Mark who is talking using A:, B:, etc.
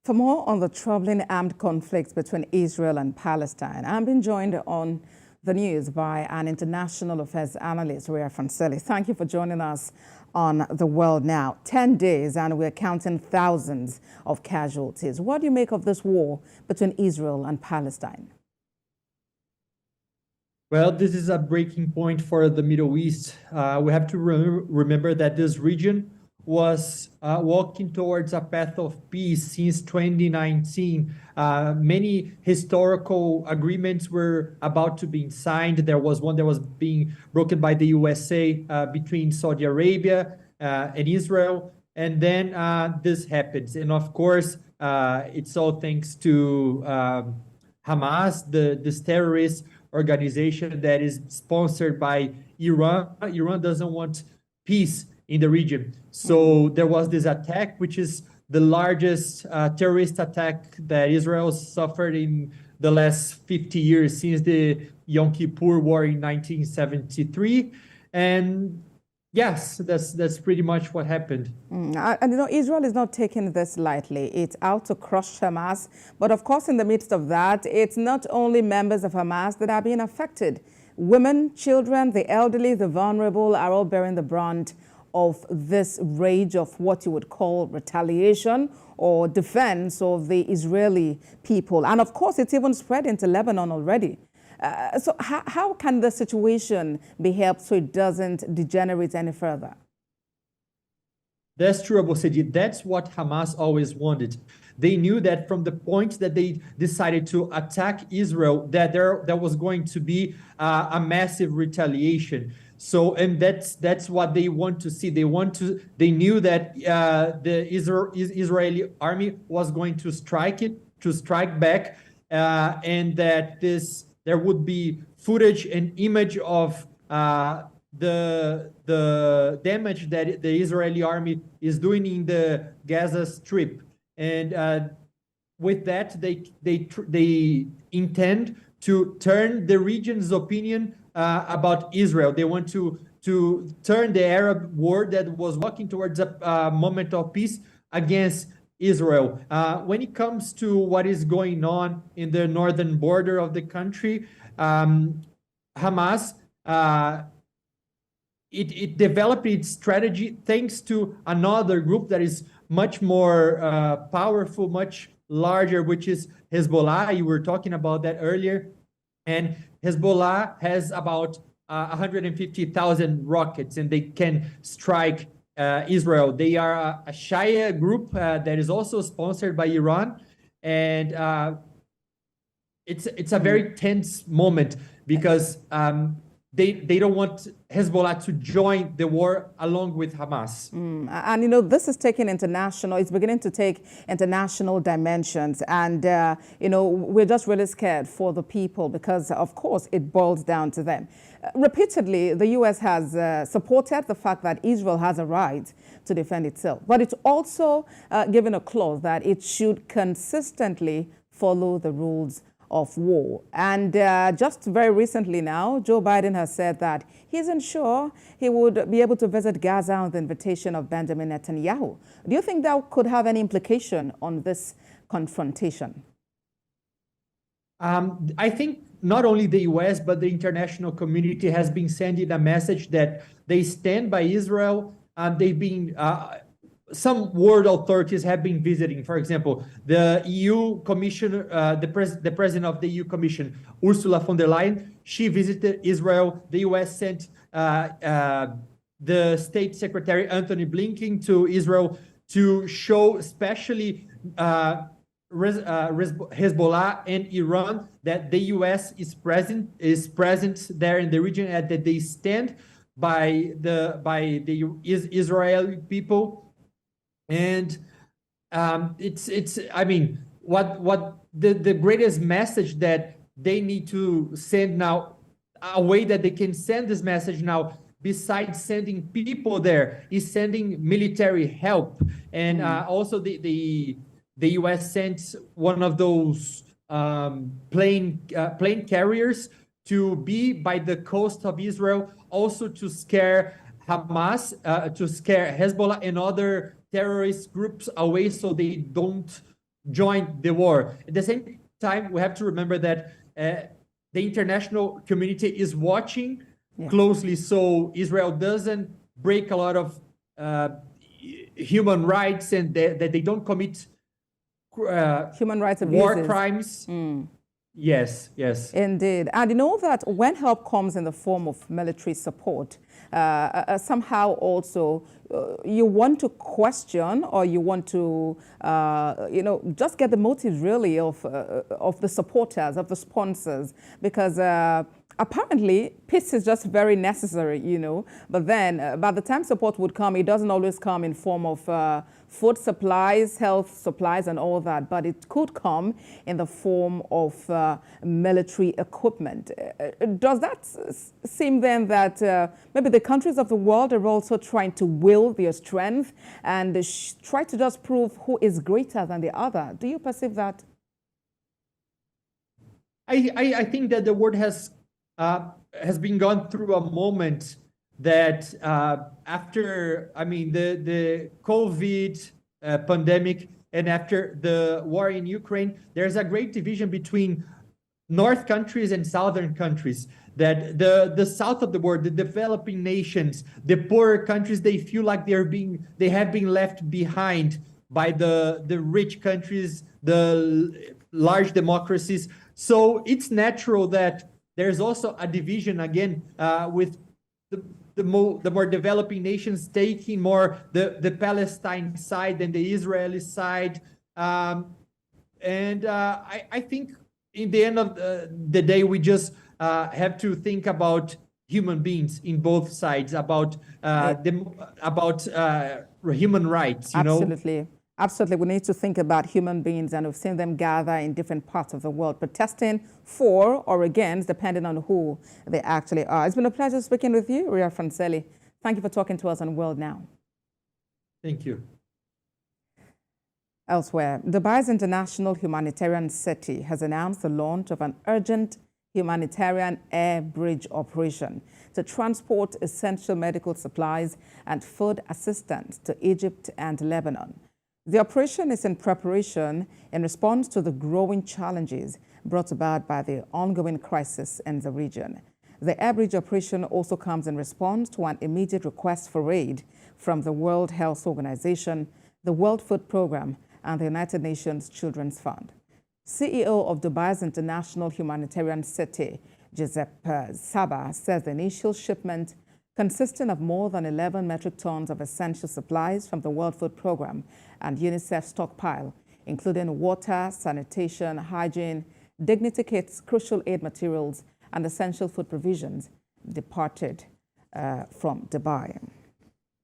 A: For more on the troubling armed conflict between Israel and Palestine, I'm being joined on the news by an international affairs analyst, Uria Francelli. Thank you for joining us on The World Now. 10 days and we're counting thousands of casualties. What do you make of this war between Israel and Palestine?
B: Well, this is a breaking point for the Middle East. We have to remember that this region was walking towards a path of peace since 2019. Many historical agreements were about to be signed. There was one that was being broken by the USA between Saudi Arabia and Israel. And then this happens. And of course, it's all thanks to Hamas, this terrorist organization that is sponsored by Iran. Iran doesn't want peace in the region. So there was this attack, which is the largest terrorist attack that Israel suffered in the last 50 years since the Yom Kippur War in 1973. And yes, that's pretty much what happened.
A: And you know, Israel is not taking this lightly. It's out to crush Hamas. But of course, in the midst of that, it's not only members of Hamas that are being affected. Women, children, the elderly, the vulnerable are all bearing the brunt of this rage of what you would call retaliation or defense of the Israeli people. And of course, it's even spread into Lebanon already. So how can the situation be helped so it doesn't degenerate any further?
B: That's true, Abu Sajid. That's what Hamas always wanted. They knew that from the point that they decided to attack Israel, that there was going to be a massive retaliation. So, and that's what they want to see. They knew that the Israeli army was going to strike back, and that there would be footage and image of the damage that the Israeli army is doing in the Gaza Strip. And with that, they intend to turn the region's opinion about Israel. They want to turn the Arab world that was walking towards a moment of peace against Israel. When it comes to what is going on in the northern border of the country, Hamas, it developed its strategy thanks to another group that is much more powerful, much larger, which is Hezbollah. You were talking about that earlier. And Hezbollah has about 150,000 rockets, and they can strike Israel. They are a Shia group that is also sponsored by Iran. And it's a very tense moment because they don't want Hezbollah to join the war along with Hamas.
A: And, you know, this is taking it's beginning to take international dimensions. And, you know, we're just really scared for the people because, of course, it boils down to them. Repeatedly, the U.S. has supported the fact that Israel has a right to defend itself. But it's also given a clause that it should consistently follow the rules of war. And just very recently now, Joe Biden has said that he isn't sure he would be able to visit Gaza on the invitation of Benjamin Netanyahu. Do you think that could have any implication on this confrontation?
B: I think not only the U.S., but the international community has been sending a message that they stand by Israel. They've been some world authorities have been visiting. For example, the EU Commissioner, the president of the EU Commission, Ursula von der Leyen, she visited Israel. The US sent the State Secretary Anthony Blinken to Israel to show especially Hezbollah and Iran that the US is present there in the region, and that they stand by the Israeli people. And I mean, what the greatest message that they need to send now, a way that they can send this message now, besides sending people there, is sending military help. And also the U.S. sent one of those plane carriers to be by the coast of Israel, also to scare Hamas, to scare Hezbollah and other terrorist groups away, so they don't join the war. At the same time, we have to remember that the international community is watching closely, so Israel doesn't break a lot of human rights, and that they don't commit
A: human rights abuses,
B: war crimes. Yes, yes.
A: Indeed. And you know that when help comes in the form of military support, somehow also you want to question, or you want to, just get the motives really of the supporters, of the sponsors, because apparently peace is just very necessary, but then by the time support would come, it doesn't always come in form of food supplies, health supplies, and all that, but it could come in the form of military equipment. Does that seem then that maybe the countries of the world are also trying to will their strength and try to just prove who is greater than the other? Do you perceive that?
B: I think that the world has been gone through a moment that after, the COVID pandemic and after the war in Ukraine, there's a great division between North countries and Southern countries. That the south of the world, the developing nations, the poorer countries, they feel like they have been left behind by the rich countries, the large democracies. So it's natural that there's also a division again with the more developing nations taking more the Palestine side than the Israeli side. And I think in the end of the day, we just have to think about human beings in both sides, about human rights,
A: Absolutely. Absolutely. We need to think about human beings, and we've seen them gather in different parts of the world, protesting for or against, depending on who they actually are. It's been a pleasure speaking with you, Uria Francelli. Thank you for talking to us on World Now.
B: Thank you.
A: Elsewhere, Dubai's International Humanitarian City has announced the launch of an urgent humanitarian air bridge operation to transport essential medical supplies and food assistance to Egypt and Lebanon. The operation is in preparation in response to the growing challenges brought about by the ongoing crisis in the region. The air bridge operation also comes in response to an immediate request for aid from the World Health Organization, the World Food Programme, and the United Nations Children's Fund. CEO of Dubai's International Humanitarian City, Giuseppe Saba, says the initial shipment, consisting of more than 11 metric tons of essential supplies from the World Food Programme and UNICEF stockpile, including water, sanitation, hygiene, dignity kits, crucial aid materials, and essential food provisions, departed from Dubai.